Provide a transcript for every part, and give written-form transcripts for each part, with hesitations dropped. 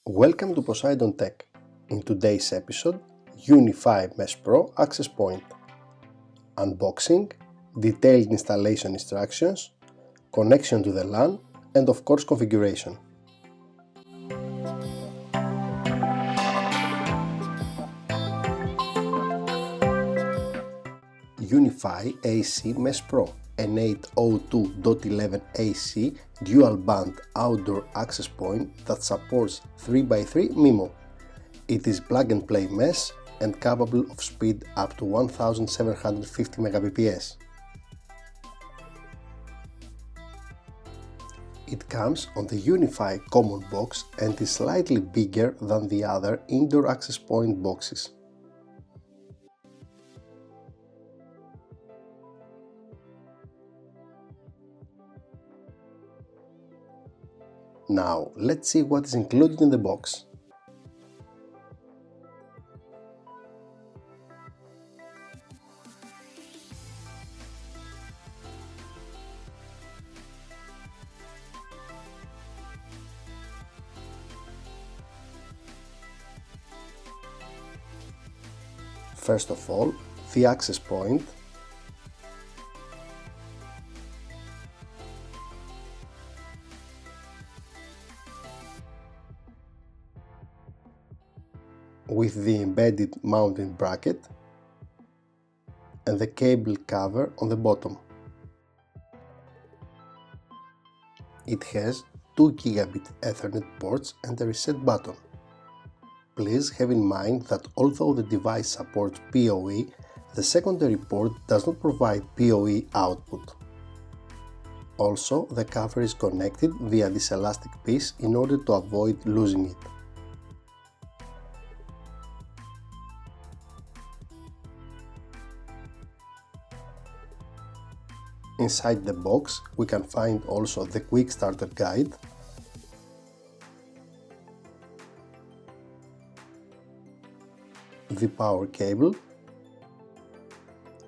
Welcome to Poseidwn Tech. In today's episode, UniFi Mesh PRO Access Point. Unboxing, detailed installation instructions, connection to the LAN, and of course configuration. UniFi AC Mesh Pro, an 802.11 AC dual band outdoor access point that supports 3x3 MIMO. It is plug and play mesh and capable of speed up to 1750 Mbps. It comes on the UniFi common box and is slightly bigger than the other indoor access point boxes. Now, let's see what is included in the box. First of all, the access point, with the embedded mounting bracket and the cable cover on the bottom. It has 2 gigabit Ethernet ports and a reset button. Please have in mind that although the device supports PoE, the secondary port does not provide PoE output. Also, the cover is connected via this elastic piece in order to avoid losing it. Inside the box we can find also the quick starter guide, the power cable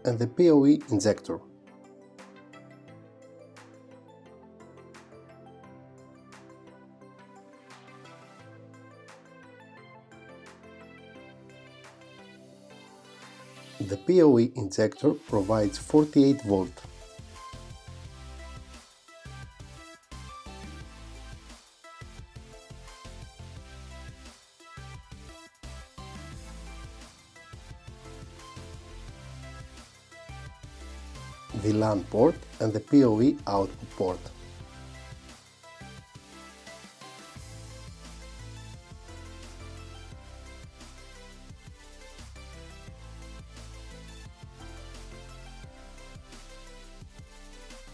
and the PoE injector. The PoE injector provides 48 volt. The LAN port and the PoE output port.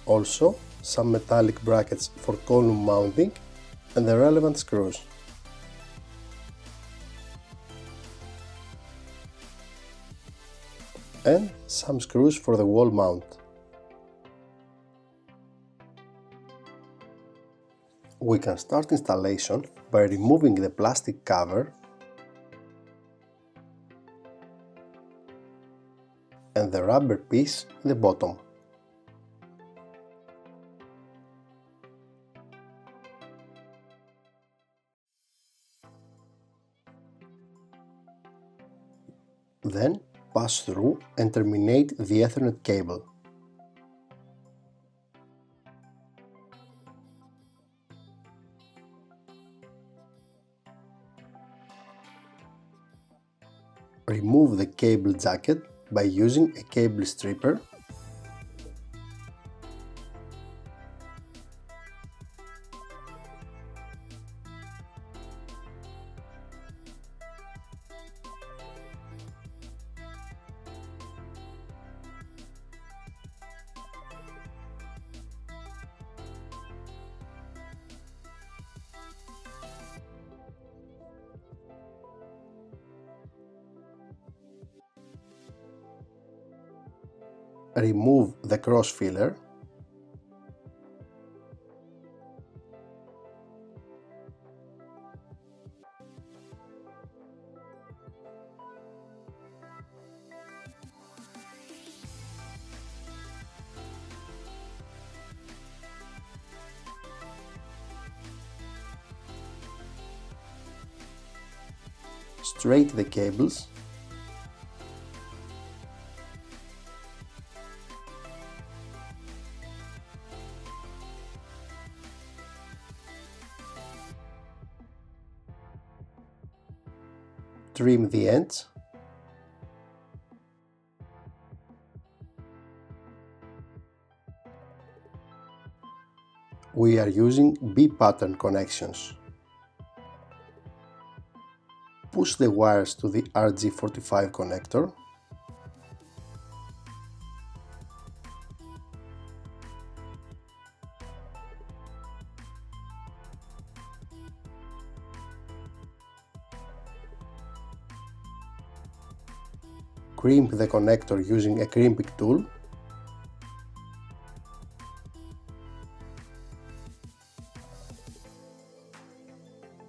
Also, some metallic brackets for column mounting and the relevant screws. And some screws for the wall mount. We can start installation by removing the plastic cover and the rubber piece in the bottom. Then pass through and terminate the Ethernet cable. Remove the cable jacket by using a cable stripper . Remove the cross filler . Straighten the cables. Trim the ends. We are using B-pattern connections. Push the wires to the RG45 connector. Crimp the connector using a crimping tool.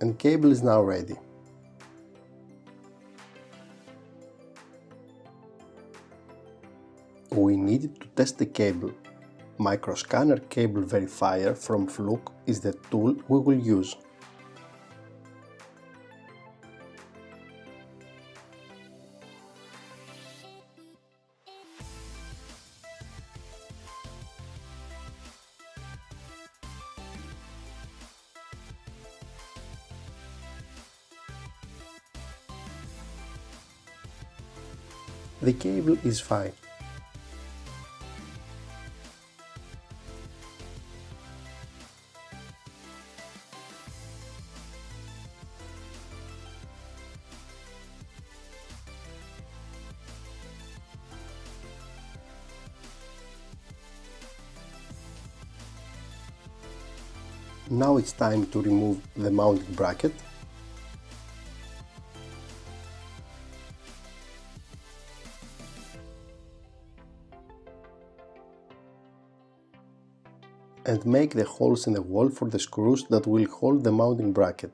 And cable is now ready. We need to test the cable. Microscanner Cable Verifier from Fluke is the tool we will use. The cable is fine. Now it's time to remove the mounting bracket. And make the holes in the wall for the screws that will hold the mounting bracket.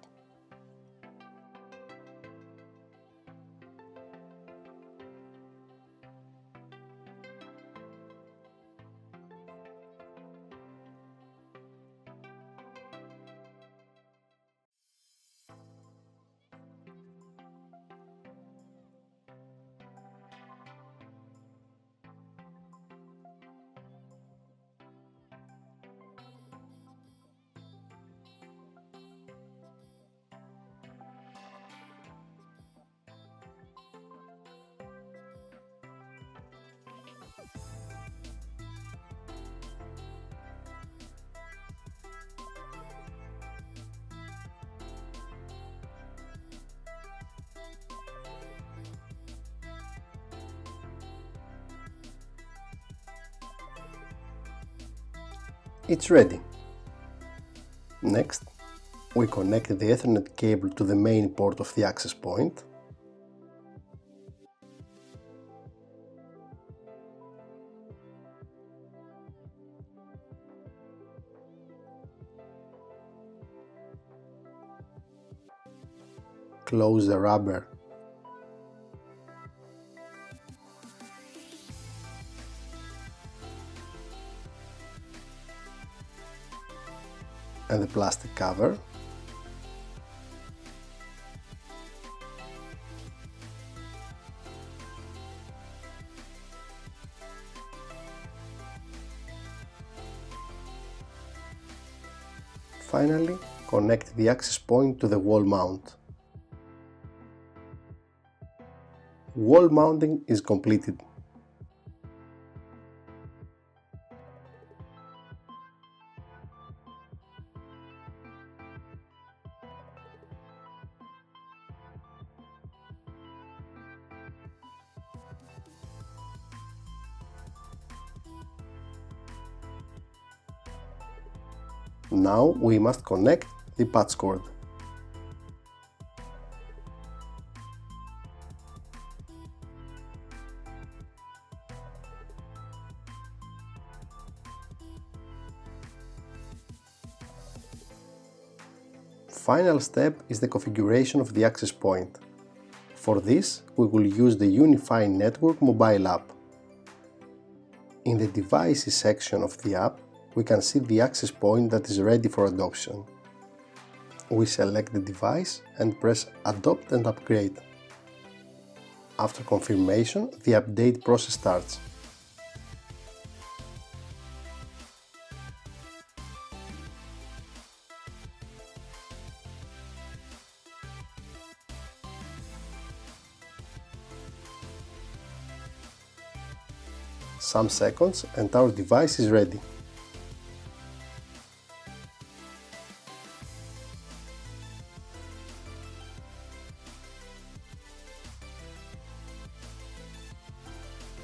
It's ready. Next, we connect the Ethernet cable to the main port of the access point. Close the rubber and the plastic cover. Finally, connect the access point to the wall mount. Wall mounting is completed. Now we must connect the patch cord. Final step is the configuration of the access point. For this, we will use the UniFi Network mobile app. In the Devices section of the app, we can see the access point that is ready for adoption. We select the device and press Adopt and Upgrade. After confirmation, the update process starts. Some seconds and our device is ready.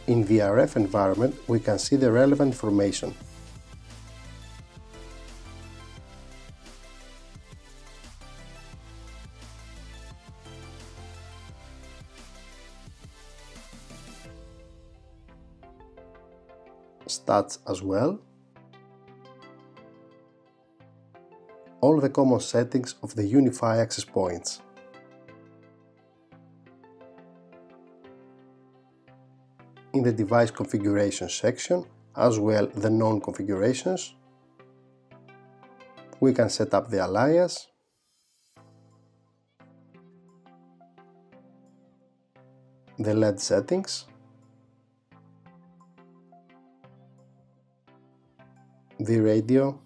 In the RF environment, we can see the relevant information. Stats as well. All the common settings of the UniFi access points. In the device configuration section, as well the known configurations, we can set up the alias, the LED settings, the radio,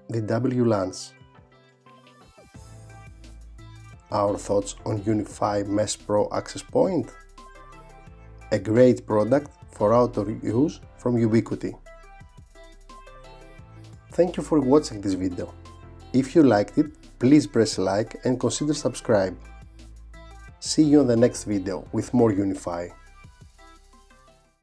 the WLANs. Our thoughts on UniFi Mesh PRO Access Point? A great product for outdoor use from Ubiquiti. Thank you for watching this video. If you liked it, please press like and consider subscribe. See you on the next video with more UniFi.